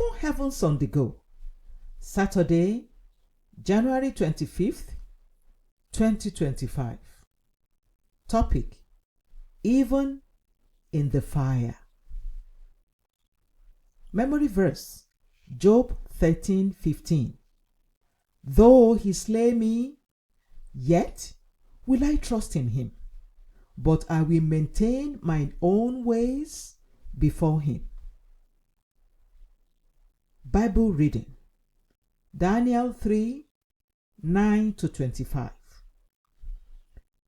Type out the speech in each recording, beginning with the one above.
Open Heavens on the Go. Saturday, January 25th, 2025. Topic: Even in the fire. Memory verse: Job 13:15. Though he slay me, yet will I trust in him, but I will maintain mine own ways before him. Bible reading: Daniel 3:9-25.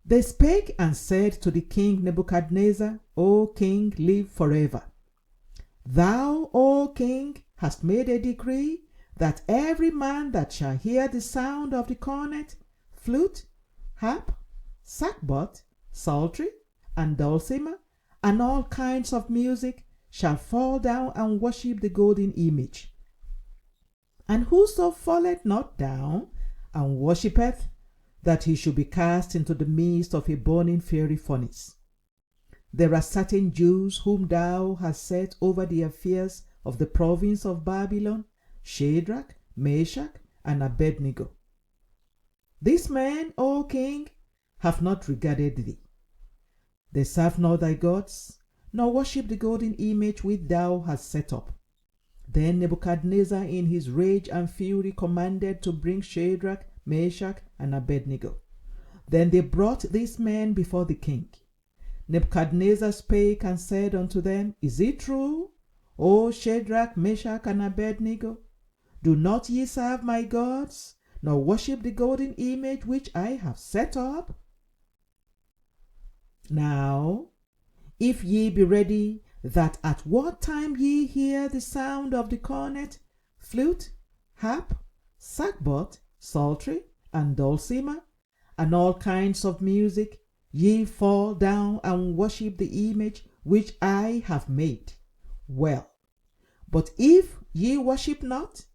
They spake and said to the king Nebuchadnezzar, O king, live forever. Thou, O king, hast made a decree that every man that shall hear the sound of the cornet, flute, harp, sackbut, psaltery, and dulcimer, and all kinds of music, shall fall down and worship the golden image. And whoso falleth not down and worshippeth, that he should be cast into the midst of a burning fiery furnace. There are certain Jews whom thou hast set over the affairs of the province of Babylon, Shadrach, Meshach, and Abednego. These men, O king, have not regarded thee. They serve not thy gods, nor worship the golden image which thou hast set up. Then Nebuchadnezzar in his rage and fury commanded to bring Shadrach, Meshach, and Abednego. Then they brought these men before the king. Nebuchadnezzar spake and said unto them, Is it true, O Shadrach, Meshach, and Abednego? Do not ye serve my gods, nor worship the golden image which I have set up? Now, if ye be ready, that at what time ye hear the sound of the cornet, flute, harp, sackbut, psaltery, and dulcimer, and all kinds of music, ye fall down and worship the image which I have made. Well, but if ye worship not,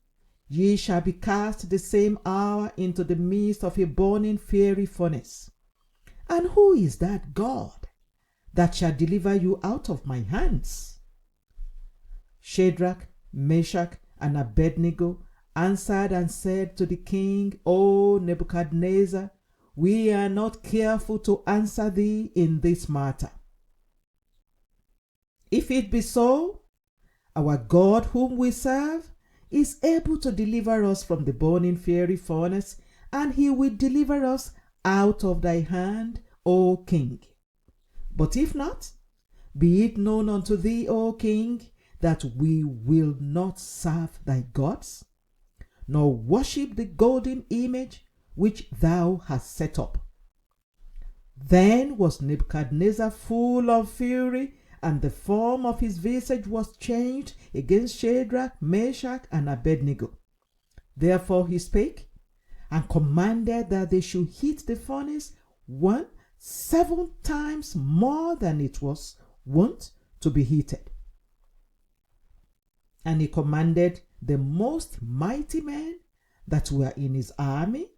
ye shall be cast the same hour into the midst of a burning fiery furnace. And who is that God that shall deliver you out of my hands? Shadrach, Meshach, and Abednego answered and said to the king, O Nebuchadnezzar, we are not careful to answer thee in this matter. If it be so, our God whom we serve is able to deliver us from the burning fiery furnace, and he will deliver us out of thy hand, O king. But if not, be it known unto thee, O king, that we will not serve thy gods, nor worship the golden image which thou hast set up. Then was Nebuchadnezzar full of fury, and the form of his visage was changed against Shadrach, Meshach, and Abednego. Therefore he spake, and commanded that they should heat the furnace 7 times more than it was wont to be heated. And he commanded the most mighty men that were in his army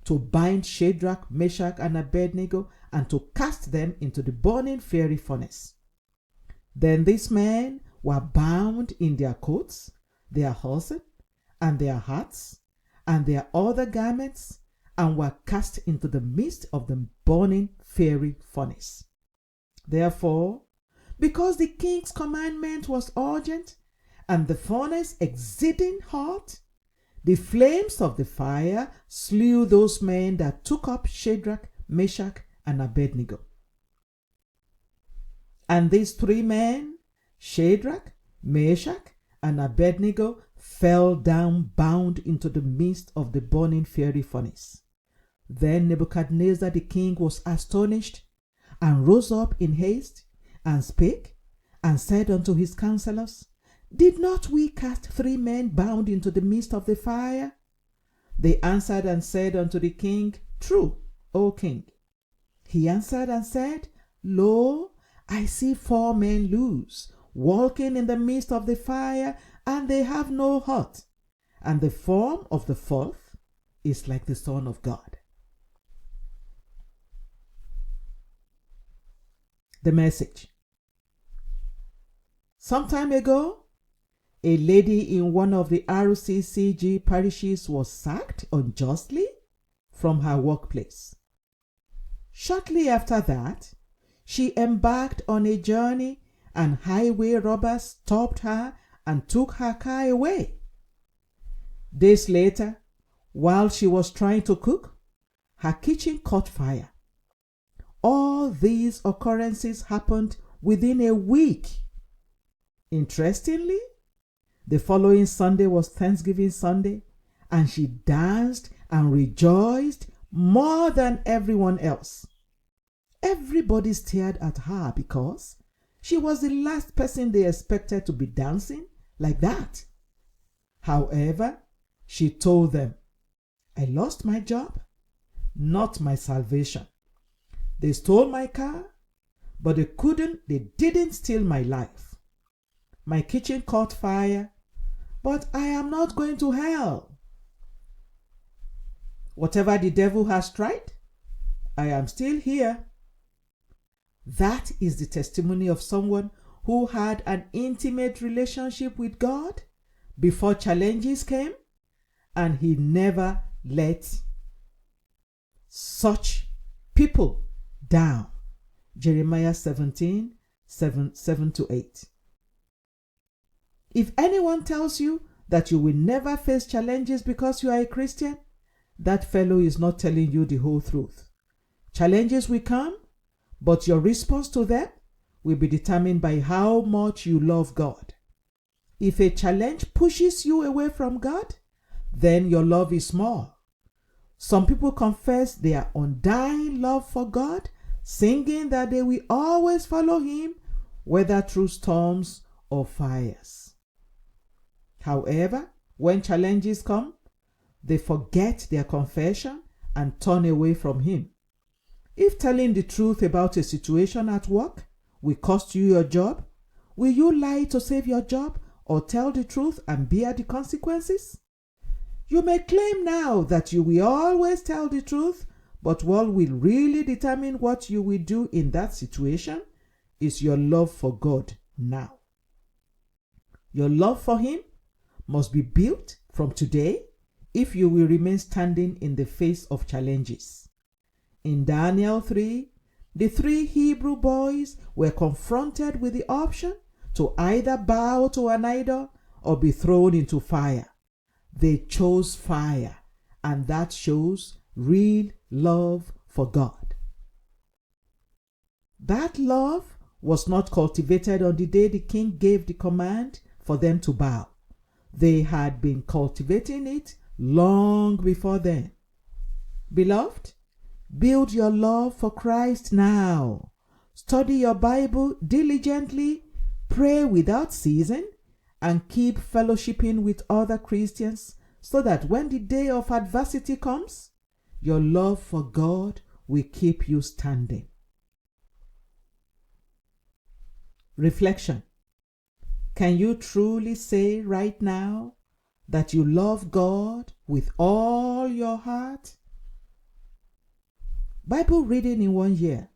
to bind Shadrach, Meshach, and Abednego, and to cast them into the burning fiery furnace. Then these men were bound in their coats, their horses, and their hats, and their other garments, and were cast into the midst of the burning fiery furnace. Therefore, because the king's commandment was urgent, and the furnace exceeding hot, the flames of the fire slew those men that took up Shadrach, Meshach, and Abednego. And these 3 men, Shadrach, Meshach, and Abednego, fell down bound into the midst of the burning fiery furnace. Then Nebuchadnezzar the king was astonished, and rose up in haste, and spake, and said unto his counselors, Did not we cast 3 men bound into the midst of the fire? They answered and said unto the king, True, O king. He answered and said, Lo, I see 4 men loose, walking in the midst of the fire, and they have no hurt, and the form of the 4th is like the Son of God. The message. Some time ago, a lady in one of the RCCG parishes was sacked unjustly from her workplace. Shortly after that, she embarked on a journey and highway robbers stopped her and took her car away. Days later, while she was trying to cook, her kitchen caught fire. All these occurrences happened within a week. Interestingly, the following Sunday was Thanksgiving Sunday, and she danced and rejoiced more than everyone else. Everybody stared at her because she was the last person they expected to be dancing like that. However, she told them, "I lost my job, not my salvation. They stole my car, but they didn't steal my life. My kitchen caught fire, but I am not going to hell. Whatever the devil has tried, I am still here." That is the testimony of someone who had an intimate relationship with God before challenges came, and he never let such people down. Jeremiah 17, 7-8. If anyone tells you that you will never face challenges because you are a Christian, that fellow is not telling you the whole truth. Challenges will come, but your response to them will be determined by how much you love God. If a challenge pushes you away from God, then your love is small. Some people confess their undying love for God, singing that they will always follow Him, whether through storms or fires. However, when challenges come, they forget their confession and turn away from Him. If telling the truth about a situation at work will cost you your job, will you lie to save your job or tell the truth and bear the consequences? You may claim now that you will always tell the truth, but what will really determine what you will do in that situation is your love for God now. Your love for Him must be built from today if you will remain standing in the face of challenges. In Daniel 3, the 3 Hebrew boys were confronted with the option to either bow to an idol or be thrown into fire. They chose fire, and that shows real love for God. That love was not cultivated on the day the king gave the command for them to bow. They had been cultivating it long before then. Beloved, build your love for Christ now. Study your Bible diligently, pray without ceasing, and keep fellowshipping with other Christians so that when the day of adversity comes, your love for God will keep you standing. Reflection. Can you truly say right now that you love God with all your heart? Bible reading in 1 year,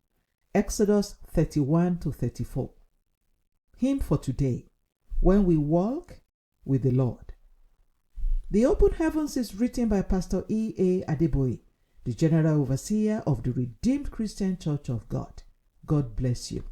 Exodus 31-34. Hymn for today, When We Walk with the Lord. The Open Heavens is written by Pastor E.A. Adeboye, the General Overseer of the Redeemed Christian Church of God. God bless you.